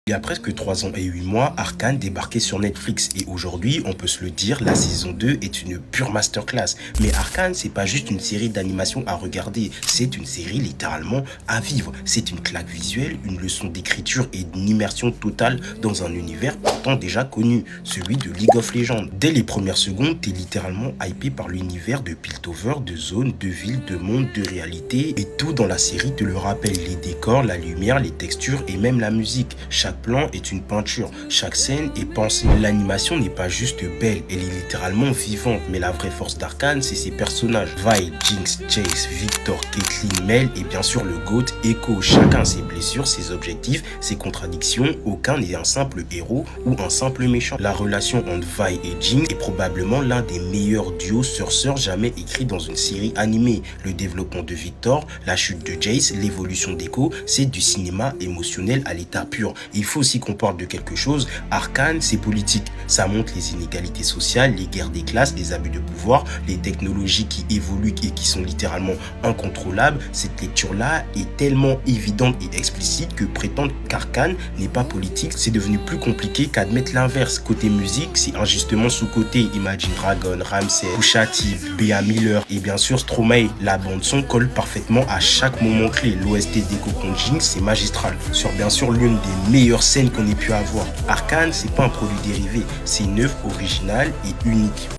Il y a presque 3 ans et 8 mois, Arcane débarquait sur Netflix et aujourd'hui, on peut se le dire, la saison 2 est une pure masterclass. Mais Arcane, c'est pas juste une série d'animation à regarder, c'est une série littéralement à vivre. C'est une claque visuelle, une leçon d'écriture et une immersion totale dans un univers pourtant déjà connu, celui de League of Legends. Dès les premières secondes, t'es littéralement hypé par l'univers de Piltover, de zones, de villes, de mondes, de réalités et tout dans la série te le rappelle, les décors, la lumière, les textures et même la musique. Chaque plan est une peinture, chaque scène est pensée. L'animation n'est pas juste belle, elle est littéralement vivante. Mais la vraie force d'Arcane, c'est ses personnages. Vi, Jinx, Jace, Victor, Caitlyn, Mel et bien sûr le GOAT Echo. Chacun a ses blessures, ses objectifs, ses contradictions. Aucun n'est un simple héros ou un simple méchant. La relation entre Vi et Jinx est probablement l'un des meilleurs duos sœur-sœur jamais écrits dans une série animée. Le développement de Victor, la chute de Jace, l'évolution d'Echo, c'est du cinéma émotionnel à l'état pur. Il faut aussi qu'on parle de quelque chose. Arcane, c'est politique. Ça montre les inégalités sociales, les guerres des classes, les abus de pouvoir, les technologies qui évoluent et qui sont littéralement incontrôlables. Cette lecture-là est tellement évidente et explicite que prétendre qu'Arcane n'est pas politique, c'est devenu plus compliqué qu'admettre l'inverse. Côté musique, c'est injustement sous-côté. Imagine Dragon, Ramsey, Pusha T, Bea Miller et bien sûr Stromae. La bande-son colle parfaitement à chaque moment clé. L'OST d'Echo contre Jinx, c'est magistral. Sur bien sûr l'une des meilleures scènes qu'on ait pu avoir. Arcane, c'est pas un produit dérivé, c'est une œuvre originale et unique.